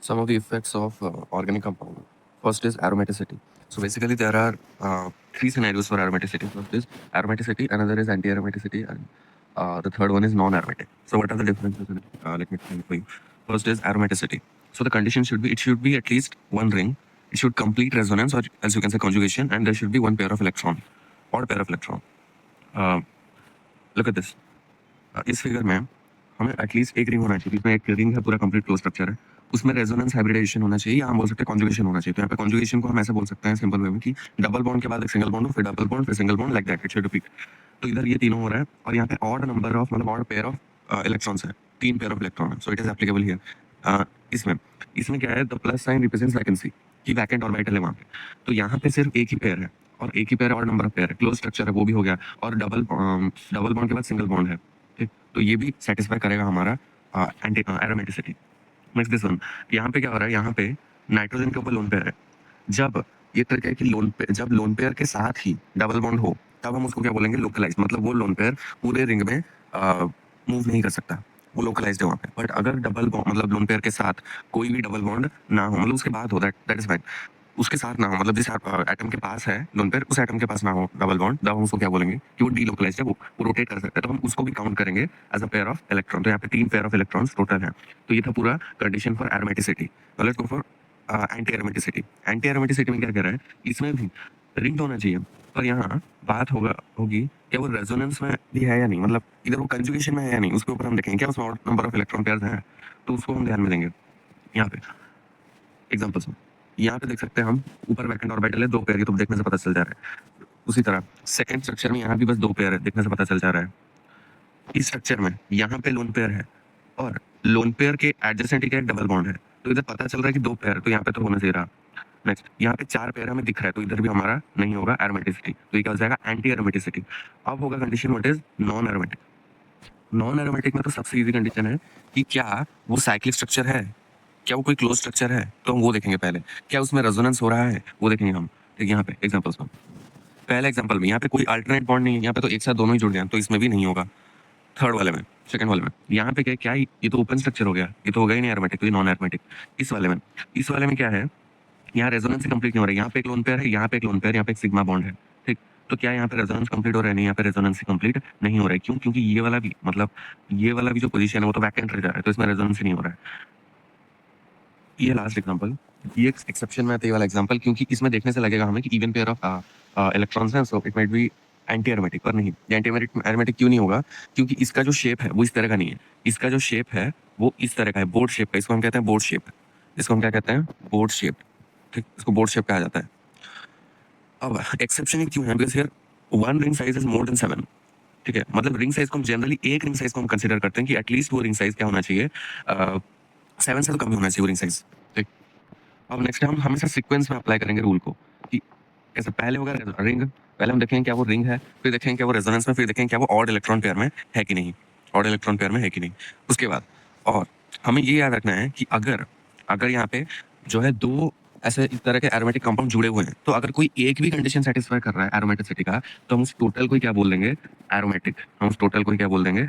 some of the effects of organic compound. First is aromaticity. So basically, there are three scenarios for aromaticity. First is aromaticity, another is anti-aromaticity, and the third one is non-aromatic. So what are the differences? Let me explain for you. First is aromaticity. So the condition should be, it should be at least one ring. It should complete resonance, or as you can say conjugation, and there should be one pair of electron, odd pair of electron. Look at this. इस figure में हमें at least एक ring होना चाहिए, जिसमें एक ring है, पूरा कंप्लीट क्लोज स्ट्रक्चर है, उसमें रेजोनेंस हाइब्रिडाइजेशन होना चाहिए, या हम बोल सकते हैं कॉन्जुगेशन होना चाहिए। तो यहाँ पे कॉन्जुगेशन को हम ऐसे बोल सकते हैं सिंपल वे में कि डबल बॉन्ड के बाद एक सिंगल बॉन्ड हो, फिर डबल बॉन्ड, फिर single bond, like that it should repeat. तो इधर ये तीनों हो रहा है, और यहाँ पे ऑड नंबर ऑफ, मतलब ऑड पेयर ऑफ इलेक्ट्रॉन्स है, 3 पेयर ऑफ इलेक्ट्रॉन है। So it is applicable here. इसमें इसमें क्या है, the plus sign represents vacancy, कि वैकेंट ऑर्बिटल है वहाँ पे। तो यहाँ पे सिर्फ एक ही पेयर है, और एक ही पेयर और नंबर ऑफ पेयर है, क्लोज स्ट्रक्चर है, वो भी हो गया, और डबल बॉन्ड के बाद सिंगल बॉन्ड है। ठीक, तो ये भी सेटिस्फाई करेगा हमारा anti aromaticity. Next this one, यहाँ पे क्या हो रहा है, यहाँ पे नाइट्रोजन के ऊपर लोन पेयर है। जब ये तरीका है कि जब लोन पेयर के साथ ही डबल बॉन्ड हो, तब हम उसको क्या बोलेंगे, लोकलाइज। मतलब वो लोन पेयर पूरे रिंग में मूव नहीं कर सकता, वो लोकलाइज्ड है वहाँ पे। बट अगर डबल बॉन्ड, मतलब लोन पेयर के साथ कोई भी डबल बॉन्ड ना हो, मतलब उसके बाद हो, दैट इज फाइन। उसके साथ ना हो, मतलब जिस एटम के पास है लोन पेयर, उस एटम के पास ना हो डबल बॉन्ड, तब हम उसको क्या बोलेंगे कि वो डीलोकलाइज्ड है, वो रोटेट कर सकता है, तो हम उसको भी काउंट करेंगे as a pair of electron. तो यहाँ पे 3 पेयर ऑफ इलेक्ट्रॉन्स टोटल है। तो ये था पूरा condition for aromaticity. Let's go for anti aromaticity. Anti aromaticity में क्या कह रहा है, इसमें भी रिंग होना चाहिए, पर यहाँ बात होगी क्या वो रेजोनेंस में भी है या नहीं, मतलब इधर वो कंजुगेशन में है या नहीं, उसके ऊपर हम देखेंगे क्या उसमें नंबर ऑफ इलेक्ट्रॉन पेयर्स हैं, तो उसको हम ध्यान में देंगे। यहाँ पे एग्जांपल्स में यहाँ पे देख सकते हैं हम, ऊपर वैकेंट ऑर्बिटल है, 2 पेयर, ये तो देखने से पता चल जा रहा है। उसी तरह सेकंड स्ट्रक्चर में यहाँ भी बस 2 पेयर है, देखने से पता चल जा रहा है। इस स्ट्रक्चर में यहाँ पे लोन पेयर है, और लोन पेयर के एडजेसेंट एक डबल बॉन्ड है, तो इधर पता चल रहा है कि 2 पेयर, तो यहाँ पे तो होना चाहिए रहा। नेक्स्ट, यहाँ पे 4 पेयर हमें दिख रहा है, तो इधर भी हमारा नहीं होगा एरोमेटिसिटी, तो ये क्या हो जाएगा, एंटी एरोमेटिसिटी। अब होगा condition what is non aromatic. Non aromatic में तो सबसे इजी कंडीशन है कि क्या वो साइक्लिक स्ट्रक्चर है, क्या वो कोई क्लोज स्ट्रक्चर है, तो हम वो देखेंगे पहले। क्या उसमें रेजोनेंस हो रहा है, वो देखेंगे हम। ठीक, यहाँ पे एग्जांपल्स में पहले एग्जांपल में यहाँ पे कोई अल्टरनेट बॉन्ड नहीं है, यहाँ पे तो एक साथ दोनों ही जुड़ गए, तो इसमें भी नहीं होगा। थर्ड वाले में, सेकंड वाले में यहाँ पे क्या ये तो ओपन स्ट्रक्चर हो गया, ये तो हो गया ही नहीं एरोमेटिक, तो ये नॉन एरोमेटिक। इस वाले में क्या है, यहाँ रेजोनेंस कंप्लीट नहीं हो रहा है, यहाँ पे एक लोन पेयर है, यहाँ पे एक लोन पेयर, यहाँ पे एक सिग्मा बॉन्ड है। ठीक, तो क्या यहाँ पे रेजोनेंस कंप्लीट हो रहा है, नहीं, यहाँ पे रेजोनेंस कंप्लीट नहीं हो रहा है। क्यों? क्योंकि ये वाला भी, मतलब ये वाला भी जो पोजीशन है वो तो वैकेंट रह जा रहा है, तो इसमें रेजोनेंस नहीं हो रहा है। ये लास्ट एग्जांपल, ये एक्सेप्शन में आता है ये वाला एग्जांपल, क्योंकि इसमें देखने से लगेगा हमें कि इवन पेयर ऑफ इलेक्ट्रॉन्स हैं, so it might be anti aromatic, पर नहीं। ये एंटी एरोमेटिक क्यों नहीं होगा, क्योंकि इसका जो शेप है वो इस तरह का नहीं है, इसका जो शेप है वो इस तरह का है, बोर्ड शेप का। इसको हम कहते हैं बोर्ड शेप, इसको हम क्या कहते हैं, बोर्ड शेप। ठीक, इसको बोर्ड शेप कहा जाता है। अब एक्सेप्शन क्यों है, because here 1 ring size is more than 7। ठीक है, मतलब रिंग साइज को हम जनरली, एक रिंग साइज को हम कंसिडर करते हैं कि एटलीस्ट वो रिंग साइज क्या होना चाहिए, 7 से तो कम ही होना चाहिए वो रिंग साइज। ठीक, अब नेक्स्ट हम हमेशा सीक्वेंस में अप्लाई करेंगे रूल को, कि कैसे पहले होगा रिंग, पहले हम देखेंगे क्या वो रिंग है, फिर देखेंगे क्या वो रेजोनेंस में, फिर देखेंगे क्या वो ऑड इलेक्ट्रॉन पेयर में है कि नहीं, ऑड इलेक्ट्रॉन पेयर में है कि नहीं। उसके बाद और हमें ये याद रखना है कि अगर अगर यहाँ पे जो है 2 ऐसे इस तरह के एरोमेटिक कंपाउंड जुड़े हुए हैं, तो अगर कोई एक भी कंडीशन सेटिस्फाई कर रहा है एरोमेटिसिटी का, तो हम उस टोटल को क्या बोल देंगे, एरोमेटिक। हम उस टोटल को क्या बोल देंगे,